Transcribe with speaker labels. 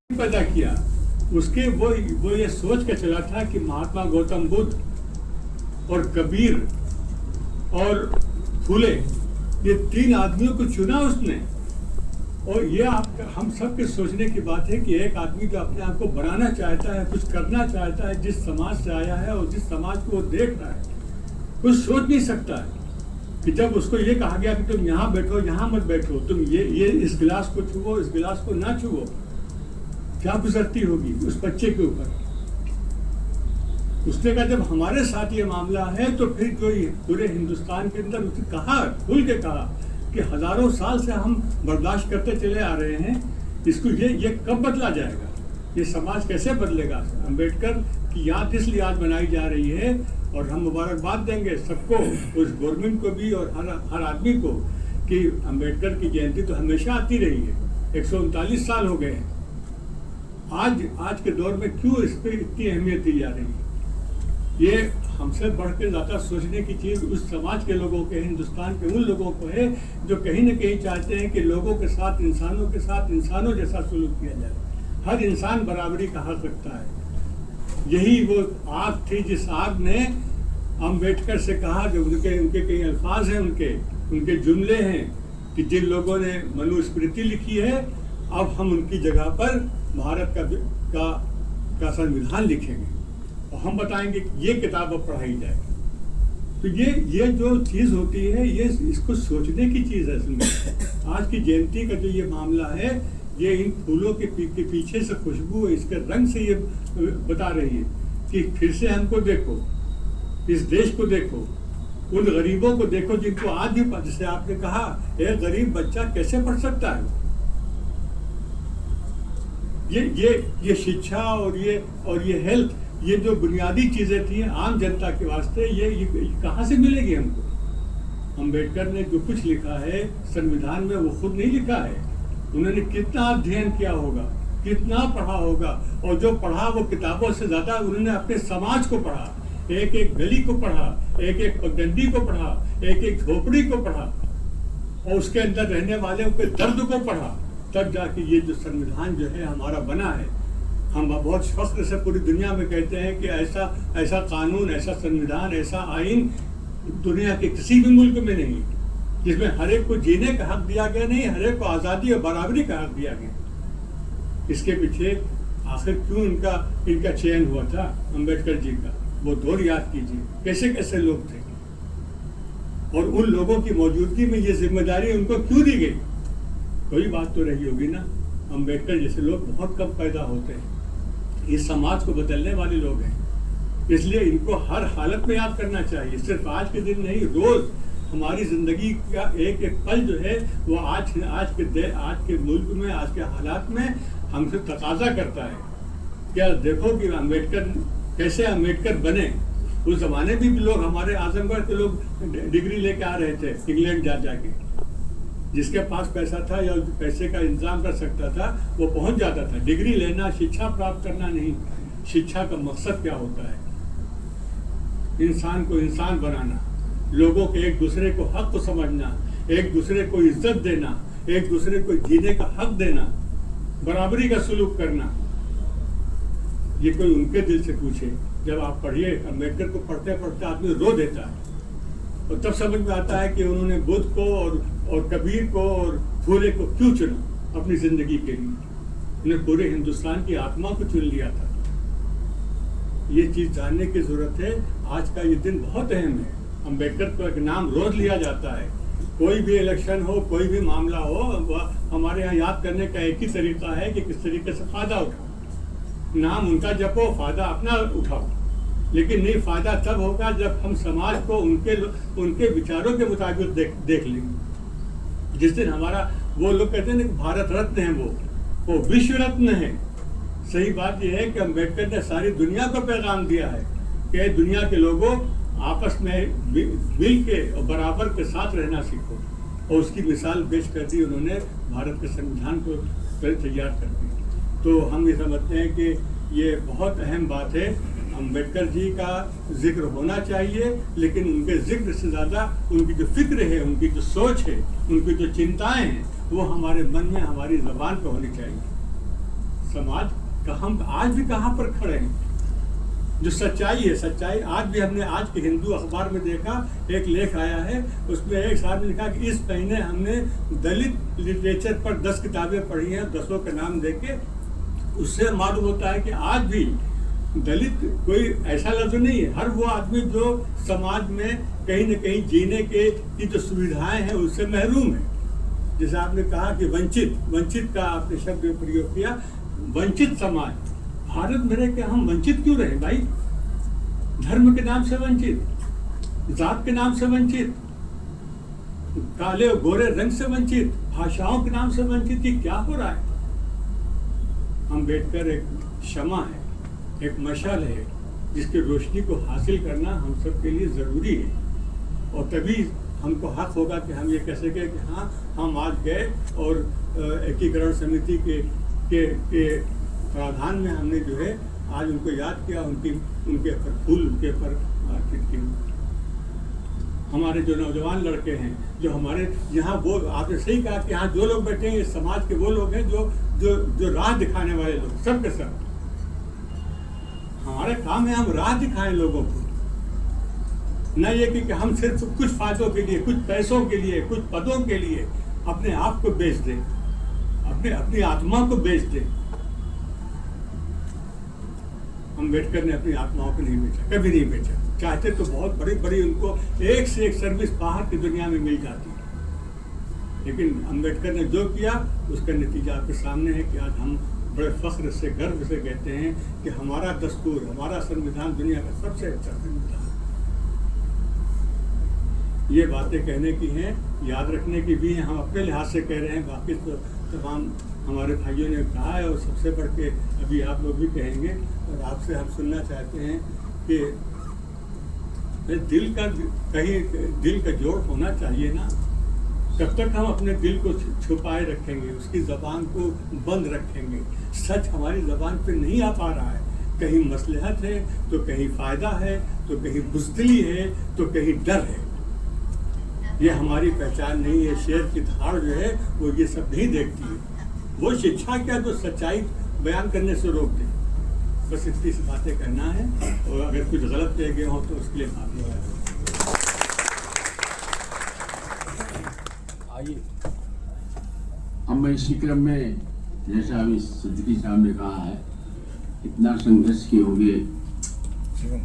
Speaker 1: पैदा किया, उसके वो ये सोच के चला था कि महात्मा गौतम बुद्ध और कबीर और फूले, ये तीन आदमियों को चुना उसने। और ये हम सब के सोचने की बात है कि एक आदमी जो अपने आप को बनाना चाहता है, कुछ करना चाहता है, जिस समाज से आया है और जिस समाज को वो देख रहा है, कुछ सोच नहीं सकता है कि जब उसको ये कहा गया कि तुम यहाँ बैठो, यहाँ मत बैठो, तुम ये इस गिलास को छुओ, इस गिलास को ना छुओ, क्या गुजरती होगी उस बच्चे के ऊपर। उसने कहा जब हमारे साथ ये मामला है तो फिर जो पूरे हिंदुस्तान के अंदर उसने कहा, खुल के कहा कि हजारों साल से हम बर्दाश्त करते चले आ रहे हैं, इसको ये कब बदला जाएगा, ये समाज कैसे बदलेगा। अम्बेडकर की याद इसलिए आज बनाई जा रही है और हम मुबारकबाद देंगे सबको, उस गवर्नमेंट को भी और हर आदमी को, कि अम्बेडकर की जयंती तो हमेशा आती रही है, 139 साल हो गए हैं। आज के दौर में क्यों इस पर इतनी अहमियत दी जा रही है, ये हमसे बढ़ के ज़्यादा सोचने की चीज़ उस समाज के लोगों के, हिंदुस्तान के उन लोगों को है जो कहीं न कहीं चाहते हैं कि लोगों के साथ इंसानों जैसा सलूक किया जाए, हर इंसान बराबरी का हक रखता है। यही वो आग थी जिस आग ने अम्बेडकर से कहा, जो उनके कई अल्फाज हैं, उनके जुमले हैं कि जिन लोगों ने मनुस्मृति लिखी है, अब हम उनकी जगह पर भारत का संविधान लिखेंगे और हम बताएंगे कि ये किताब अब पढ़ाई जाए। तो ये जो चीज़ होती है, ये इसको सोचने की चीज़ है। इसमें आज की जयंती का जो ये मामला है, ये इन फूलों के पीछे से खुशबू, इसके रंग से ये बता रही है कि फिर से हमको देखो, इस देश को देखो, उन गरीबों को देखो जिनको आज भी, जैसे आपने कहा, एक गरीब बच्चा कैसे पढ़ सकता है। ये शिक्षा और ये हेल्थ, ये जो बुनियादी चीजें थी आम जनता के वास्ते, ये कहाँ से मिलेगी हमको। अम्बेडकर ने जो कुछ लिखा है संविधान में, वो खुद नहीं लिखा है, उन्होंने कितना अध्ययन किया होगा, कितना पढ़ा होगा, और जो पढ़ा वो किताबों से ज्यादा उन्होंने अपने समाज को पढ़ा, एक एक गली को पढ़ा, एक एक पगडंडी को पढ़ा, एक एक झोपड़ी को पढ़ा, और उसके अंदर रहने वाले के दर्द को पढ़ा, तब जाके ये जो संविधान जो है हमारा बना है। हम बहुत फख्र से पूरी दुनिया में कहते हैं कि ऐसा कानून, ऐसा संविधान, ऐसा आइन दुनिया के किसी भी मुल्क में नहीं, जिसमें हर एक को जीने का हक दिया गया, नहीं, हर एक को आज़ादी और बराबरी का हक दिया गया। इसके पीछे आखिर क्यों इनका चयन हुआ था अम्बेडकर जी का, वो दौर याद कीजिए, कैसे कैसे लोग थे, और उन लोगों की मौजूदगी में ये जिम्मेदारी उनको क्यों दी गई। कोई बात तो रही होगी ना। अम्बेडकर जैसे लोग बहुत कम पैदा होते हैं, इस समाज को बदलने वाले लोग हैं, इसलिए इनको हर हालत में याद करना चाहिए, सिर्फ आज के दिन नहीं, रोज हमारी जिंदगी का एक एक पल जो है वो आज के मुल्क में, आज के हालात में हमसे तकाजा करता है। क्या देखो कि कैसे अम्बेडकर बने। उस जमाने भी लोग, हमारे आजमगढ़ के लोग डिग्री लेके आ रहे थे इंग्लैंड जाके, जिसके पास पैसा था या पैसे का इंतजाम कर सकता था वो पहुंच जाता था। डिग्री लेना, शिक्षा प्राप्त करना नहीं, शिक्षा का मकसद क्या होता है, इंसान को इंसान बनाना, लोगों के एक दूसरे को हक को समझना, एक दूसरे को इज्जत देना, एक दूसरे को जीने का हक देना, बराबरी का सलूक करना। ये कोई उनके दिल से पूछे। जब आप पढ़िए अम्बेडकर को, पढ़ते पढ़ते आदमी रो देता है, और तब समझ में आता है कि उन्होंने बुद्ध को और कबीर को और फूले को क्यों चुना अपनी जिंदगी के लिए। उन्हें पूरे हिंदुस्तान की आत्मा को चुन लिया था। ये चीज जानने की जरूरत है। आज का ये दिन बहुत अहम है। अम्बेडकर को एक नाम रोज लिया जाता है, कोई भी इलेक्शन हो, कोई भी मामला हो, हमारे यहाँ याद करने का एक ही तरीका है कि किस तरीके से फायदा उठाओ। नाम उनका जपो, फायदा अपना उठाओ, लेकिन नहीं, फायदा तब होगा जब हम समाज को उनके विचारों के मुताबिक देख लेंगे। जिस दिन हमारा, वो लोग कहते हैं ना भारत रत्न है, वो विश्व रत्न है। सही बात यह है कि अम्बेडकर ने सारी दुनिया को पैगाम दिया है कि दुनिया के लोगों आपस में मिल के और बराबर के साथ रहना सीखो, और उसकी मिसाल पेश कर दी उन्होंने, भारत के संविधान को तैयार कर दी। तो हम ये समझते हैं कि ये बहुत अहम बात है। अम्बेडकर जी का जिक्र होना चाहिए, लेकिन उनके जिक्र से ज़्यादा उनकी जो फिक्र है, उनकी जो सोच है, उनकी जो चिंताएं हैं, वो हमारे मन में, हमारी ज़बान पर होनी चाहिए। समाज का हम आज भी कहाँ पर खड़े हैं। जो सच्चाई है, सच्चाई आज भी हमने आज के हिंदू अखबार में देखा, एक लेख आया है, उसमें एक साहब ने लिखा कि इस महीने हमने दलित लिटरेचर पर 10 किताबें पढ़ी हैं, 10 के नाम देके। उससे मालूम होता है कि आज भी दलित कोई ऐसा लफ्ज नहीं है, हर वो आदमी जो समाज में कहीं न कहीं जीने की जो सुविधाएं हैं उससे महरूम है। जैसे आपने कहा कि वंचित का आपने शब्द प्रयोग किया, वंचित समाज। भारत में रह के हम वंचित क्यों रहे भाई? धर्म के नाम से वंचित, जात के नाम से वंचित, काले और गोरे रंग से वंचित, भाषाओं के नाम से वंचित। ये क्या हो रहा है? अम्बेडकर एक क्षमा है, एक मशाल है, जिसकी रोशनी को हासिल करना हम सब के लिए जरूरी है। और तभी हमको हक होगा कि हम ये कह सके कि हाँ, हम आज गए और एकीकरण समिति के प्रावधान में हमने जो है आज उनको याद किया, उनके ऊपर फूल उनके ऊपर अर्पित किए। हमारे जो नौजवान लड़के हैं, जो हमारे यहाँ, वो आपने सही कहा कि यहाँ जो लोग बैठे हैं समाज के वो लोग हैं जो राह दिखाने वाले लोग, सब के सब। हमारा काम है हम राह दिखाएं लोगों को, न ये कि हम सिर्फ कुछ फायदों के लिए, कुछ पैसों के लिए, कुछ पदों के लिए अपने आप को बेच दें, अपनी आत्मा को बेच दें। अम्बेडकर ने अपनी आत्माओं को नहीं बेचा, कभी नहीं बेचा। चाहते तो बहुत बड़ी बड़ी उनको एक से एक सर्विस बाहर की दुनिया में मिल जाती है, लेकिन अम्बेडकर ने जो किया उसका नतीजा आपके सामने है कि आज हम बड़े फख्र से, गर्व से कहते हैं कि हमारा दस्तूर, हमारा संविधान दुनिया का सबसे अच्छा संविधान। ये बातें कहने की हैं, याद रखने की भी हैं, हम अपने लिहाज से कह रहे हैं, बाकी तो तमाम हमारे भाइयों ने कहा है और सबसे बढ़ के अभी आप लोग भी कहेंगे। और आपसे हम सुनना चाहते हैं कि दिल का जोड़ होना चाहिए ना। कब तक हम अपने दिल को छुपाए रखेंगे, उसकी ज़बान को बंद रखेंगे? सच हमारी ज़बान पे नहीं आ पा रहा है, कहीं मसलहत है तो कहीं फ़ायदा है, तो कहीं बुज़दिली है, तो कहीं डर है। ये हमारी पहचान नहीं है। शेर की धाड़ जो है वो ये सब नहीं देखती है। वो शिक्षा क्या जो सच्चाई बयान करने से रोक दे। बस इतनी सी बातें कहना है, और अगर कुछ गलत कह गए हो तो उसके लिए माफी है।
Speaker 2: आइए, हम इसी क्रम में, जैसा अभी सिद्दीकी साहब ने कहा है, इतना संघर्ष किए होंगे